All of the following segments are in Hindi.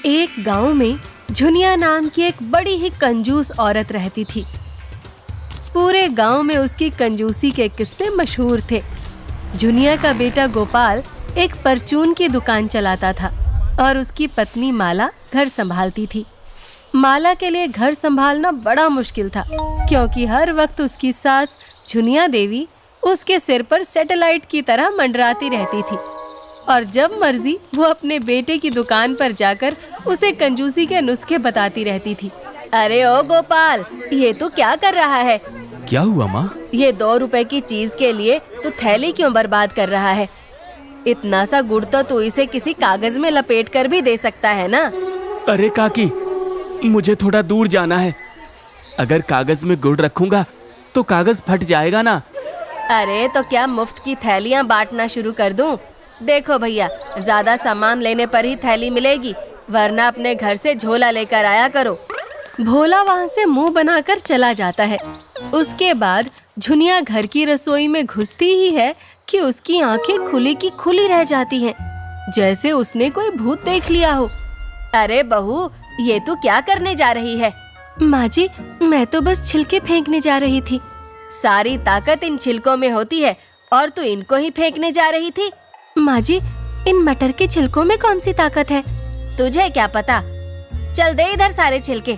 एक गांव में झुनिया नाम की एक बड़ी ही कंजूस औरत रहती थी। पूरे गांव में उसकी कंजूसी के किस्से मशहूर थे। झुनिया का बेटा गोपाल एक परचून की दुकान चलाता था और उसकी पत्नी माला घर संभालती थी। माला के लिए घर संभालना बड़ा मुश्किल था, क्योंकि हर वक्त उसकी सास झुनिया देवी उसके सिर पर सैटेलाइट की तरह मंडराती रहती थी और जब मर्जी वो अपने बेटे की दुकान पर जाकर उसे कंजूसी के नुस्खे बताती रहती थी। अरे ओ गोपाल, ये तू क्या कर रहा है? क्या हुआ माँ? ये 2 रुपए की चीज के लिए तू थैली क्यों बर्बाद कर रहा है? इतना सा गुड़ तो तू इसे किसी कागज में लपेट कर भी दे सकता है ना। अरे काकी, मुझे थोड़ा दूर जाना है। अगर कागज में गुड़ रखूंगा तो कागज फट जाएगा ना। अरे तो क्या मुफ्त की थैलियाँ बांटना शुरू कर दूं? देखो भैया, ज्यादा सामान लेने पर ही थैली मिलेगी, वरना अपने घर से झोला लेकर आया करो। भोला वहाँ से मुंह बनाकर चला जाता है। उसके बाद झुनिया घर की रसोई में घुसती ही है कि उसकी आंखें खुली की खुली रह जाती हैं, जैसे उसने कोई भूत देख लिया हो। अरे बहू, ये तू क्या करने जा रही है? माँ जी, मैं तो बस छिलके फेंकने जा रही थी। सारी ताकत इन छिलकों में होती है और तू इनको ही फेंकने जा रही थी। माँ जी, इन मटर के छिलकों में कौन सी ताकत है? तुझे क्या पता? चल दे इधर सारे छिलके।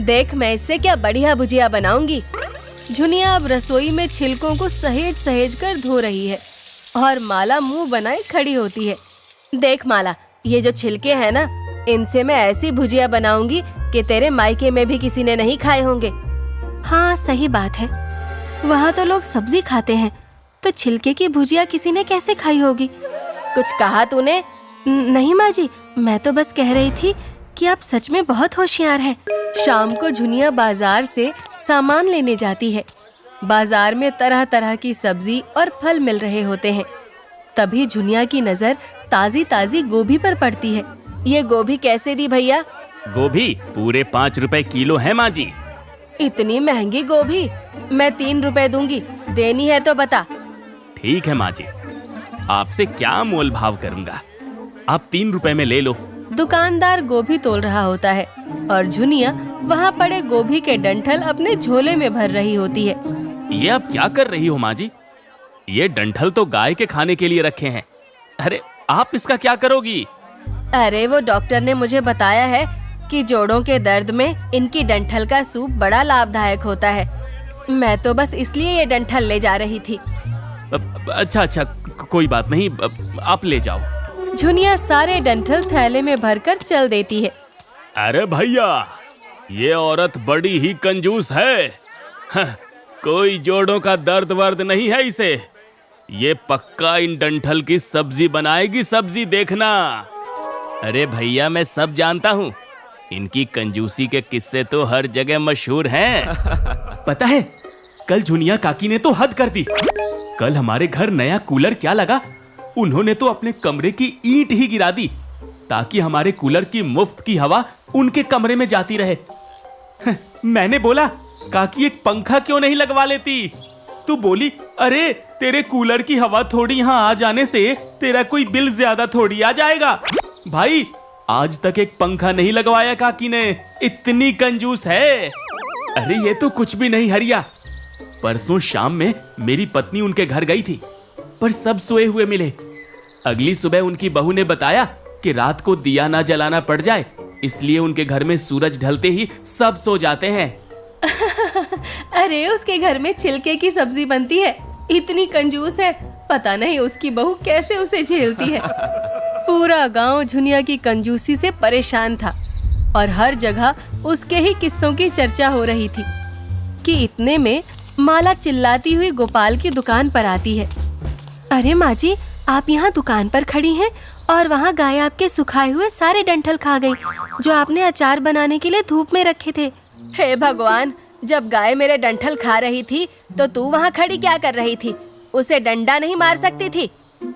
देख, मैं इससे क्या बढ़िया भुजिया बनाऊंगी। झुनिया अब रसोई में छिलकों को सहेज सहेज कर धो रही है और माला मुंह बनाए खड़ी होती है। देख माला, ये जो छिलके हैं ना, इनसे मैं ऐसी भुजिया बनाऊंगी कि तेरे मायके में भी किसी ने नहीं खाए होंगे। हाँ, सही बात है। वहाँ तो लोग सब्जी खाते हैं, तो छिलके की भुजिया किसी ने कैसे खाई होगी? कुछ कहा तूने? नहीं माँ जी, मैं तो बस कह रही थी कि आप सच में बहुत होशियार हैं। शाम को झुनिया बाजार से सामान लेने जाती है। बाजार में तरह तरह की सब्जी और फल मिल रहे होते हैं। तभी झुनिया की नजर ताजी ताजी गोभी पर पड़ती है। ये गोभी कैसे दी भैया? गोभी पूरे 5 रुपए किलो है माँ जी। इतनी महंगी गोभी? मैं 3 रुपए दूंगी, देनी है तो बता। ठीक है माँ जी, आपसे क्या मोल भाव करूंगा, आप 3 रुपए में ले लो। दुकानदार गोभी तोल रहा होता है और झुनिया वहाँ पड़े गोभी के डंठल अपने झोले में भर रही होती है। ये आप क्या कर रही हो माँ जी? ये डंठल तो गाय के खाने के लिए रखे हैं। अरे आप इसका क्या करोगी? अरे वो डॉक्टर ने मुझे बताया है कि जोड़ों के दर्द में इनकी डंठल का सूप बड़ा लाभदायक होता है। मैं तो बस इसलिए ये डंठल ले जा रही थी। अच्छा, कोई बात नहीं, आप ले जाओ। झुनिया सारे डंठल थैले में भरकर चल देती है। अरे भैया, ये औरत बड़ी ही कंजूस है। कोई जोड़ों का दर्द वर्द नहीं है इसे। ये पक्का इन डंठल की सब्जी बनाएगी, सब्जी देखना। अरे भैया, मैं सब जानता हूँ। इनकी कंजूसी के किस्से तो हर जगह मशहूर हैं। पता है, कल झुनिया काकी ने तो हद कर दी। कल हमारे घर नया कूलर क्या लगा, उन्होंने तो अपने कमरे की ईंट ही गिरा दी ताकि हमारे कूलर की मुफ्त की हवा उनके कमरे में जाती रहे। मैंने बोला, काकी एक पंखा क्यों नहीं लगवा लेती? तू बोली, अरे तेरे कूलर की हवा थोड़ी यहाँ आ जाने से तेरा कोई बिल ज्यादा थोड़ी आ जाएगा। भाई, आज तक एक पंखा नहीं लगवाया काकी ने, इतनी कंजूस है। अरे ये तो कुछ भी नहीं हरिया। परसों शाम में मेरी पत्नी उनके घर गई थी, पर सब सोए हुए मिले। अगली सुबह उनकी बहू ने बताया कि रात को दिया ना जलाना पड़ जाए, इसलिए उनके घर में सूरज ढलते ही सब सो जाते हैं। अरे उसके घर में छिलके की सब्जी बनती है, इतनी कंजूस है, पता नहीं उसकी बहू कैसे उसे झेलती है। पूरा गांव झुनिया की कंजूसी से परेशान था और हर जगह उसके ही किस्सों की चर्चा हो रही थी कि इतने में माला चिल्लाती हुई गोपाल की दुकान पर आती है। अरे माँ जी, आप यहाँ दुकान पर खड़ी हैं और वहाँ गाय आपके सुखाए हुए सारे डंठल खा गई जो आपने अचार बनाने के लिए धूप में रखे थे। हे भगवान, जब गाय मेरे डंठल खा रही थी तो तू वहाँ खड़ी क्या कर रही थी? उसे डंडा नहीं मार सकती थी?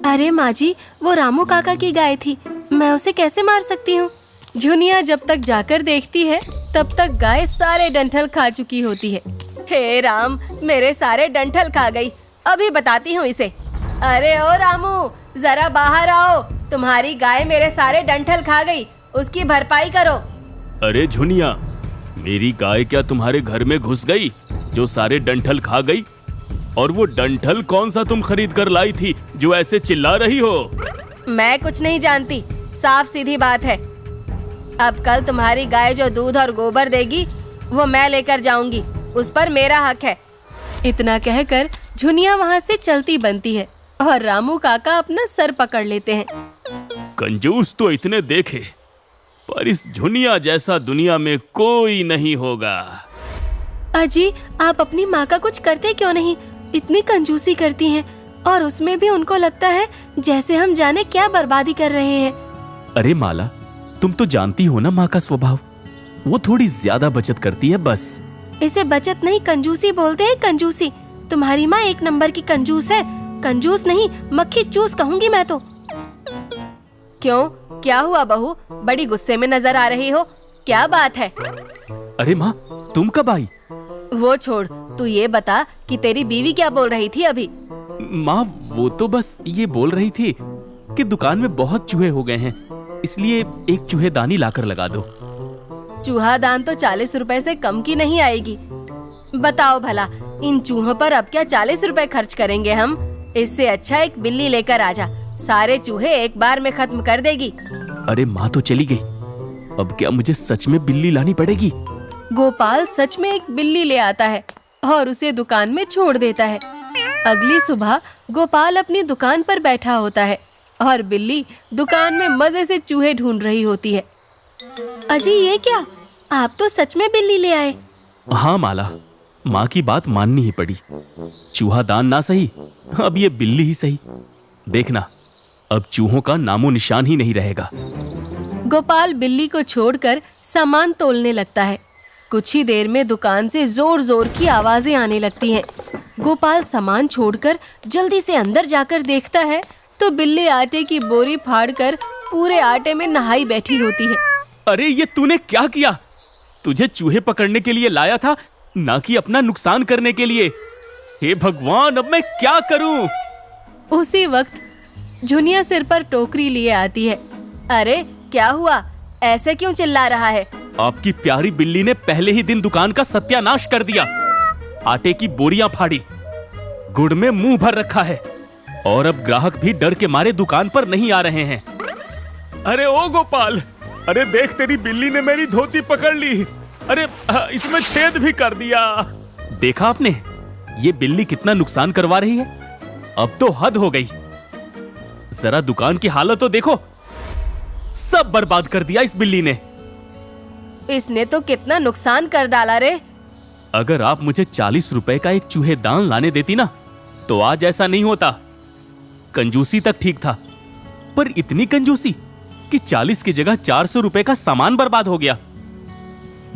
अरे माँ जी, वो रामू काका की गाय थी, मैं उसे कैसे मार सकती हूँ? झुनिया जब तक जाकर देखती है तब तक गाय सारे डंठल खा चुकी होती है। हे राम, मेरे सारे डंठल खा गई, अभी बताती हूँ इसे। अरे ओ रामू, जरा बाहर आओ, तुम्हारी गाय मेरे सारे डंठल खा गई, उसकी भरपाई करो। अरे झुनिया, मेरी गाय क्या तुम्हारे घर में घुस गई जो सारे डंठल खा गई? और वो डंठल कौन सा तुम खरीद कर लाई थी जो ऐसे चिल्ला रही हो? मैं कुछ नहीं जानती, साफ सीधी बात है। अब कल तुम्हारी गाय जो दूध और गोबर देगी वो मैं लेकर जाऊंगी, उस पर मेरा हक है। इतना कहकर झुनिया वहाँ से चलती बनती है और रामू काका अपना सर पकड़ लेते हैं। कंजूस तो इतने देखे, पर इस झुनिया जैसा दुनिया में कोई नहीं होगा। अजी, आप अपनी माँ का कुछ करते क्यों नहीं? इतनी कंजूसी करती हैं और उसमें भी उनको लगता है जैसे हम जाने क्या बर्बादी कर रहे हैं। अरे माला, तुम तो जानती हो ना माँ का स्वभाव, वो थोड़ी ज्यादा बचत करती है बस। इसे बचत नहीं कंजूसी बोलते हैं, कंजूसी। तुम्हारी माँ एक नंबर की कंजूस है। कंजूस नहीं, मक्खी चूस कहूंगी मैं तो। क्यों, क्या हुआ बहू? बड़ी गुस्से में नजर आ रही हो, क्या बात है? अरे माँ, तुम कब आई? वो छोड़, तू ये बता कि तेरी बीवी क्या बोल रही थी अभी? माँ, वो तो बस ये बोल रही थी कि दुकान में बहुत चूहे हो गए हैं, इसलिए एक चूहेदानी लाकर लगा दो। चूहा दान तो 40 रुपए से कम की नहीं आएगी। बताओ भला, इन चूहों पर अब क्या 40 रुपए खर्च करेंगे हम? इससे अच्छा एक बिल्ली लेकर आजा, सारे चूहे एक बार में खत्म कर देगी। अरे माँ तो चली गई, अब क्या मुझे सच में बिल्ली लानी पड़ेगी? गोपाल सच में एक बिल्ली ले आता है और उसे दुकान में छोड़ देता है। अगली सुबह गोपाल अपनी दुकान पर बैठा होता है और बिल्ली दुकान में मजे से चूहे ढूंढ रही होती है। अजी, ये क्या? आप तो सच में बिल्ली ले आए। हाँ माला, माँ की बात माननी ही पड़ी। चूहा दान ना सही, अब ये बिल्ली ही सही। देखना, अब चूहों का नामो निशान ही नहीं रहेगा। गोपाल बिल्ली को छोड़कर सामान तोलने लगता है। कुछ ही देर में दुकान से जोर जोर की आवाजें आने लगती हैं। गोपाल सामान छोड़कर जल्दी से अंदर जाकर देखता है तो बिल्ली आटे की बोरी फाड़कर पूरे आटे में नहाई बैठी होती है। अरे ये तूने क्या किया? तुझे चूहे पकड़ने के लिए लाया था, ना कि अपना नुकसान करने के लिए। हे भगवान, अब मैं क्या करूं? उसी वक्त झुनिया सिर पर टोकरी लिए आती है। अरे क्या हुआ, ऐसे क्यों चिल्ला रहा है? आपकी प्यारी बिल्ली ने पहले ही दिन दुकान का सत्यानाश कर दिया। आटे की बोरियां फाड़ी, गुड़ में मुंह भर रखा है और अब ग्राहक भी डर के मारे दुकान पर नहीं आ रहे हैं। अरे ओ गोपाल, अरे देख, तेरी बिल्ली ने मेरी धोती पकड़ ली। अरे इसमें छेद भी कर दिया। देखा आपने, ये बिल्ली कितना नुकसान करवा रही है। अब तो हद हो गई। जरा दुकान की हालत तो देखो, सब बर्बाद कर दिया इस बिल्ली ने। इसने तो कितना नुकसान कर डाला रे। अगर आप मुझे 40 रुपए का एक चूहेदान लाने देती ना, तो आज ऐसा नहीं होता। कंजूसी तक ठीक था, पर इतनी कंजूसी कि 40 की जगह 400 रुपए का सामान बर्बाद हो गया।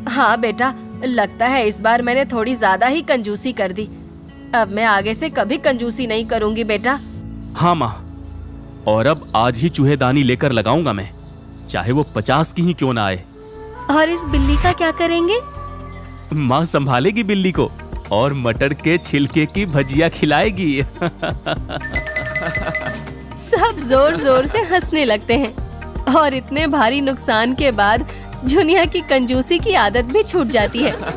हाँ बेटा, लगता है इस बार मैंने थोड़ी ज्यादा ही कंजूसी कर दी। अब मैं आगे से कभी कंजूसी नहीं करूंगी बेटा। हाँ माँ, और अब आज ही चूहेदानी लेकर लगाऊंगा मैं, चाहे वो 50 की ही क्यों ना आए। और इस बिल्ली का क्या करेंगे? माँ संभालेगी बिल्ली को और मटर के छिलके की भजिया खिलाएगी। सब जोर जोर से हंसने लगते हैं और इतने भारी नुकसान के बाद झुनिया की कंजूसी की आदत भी छूट जाती है।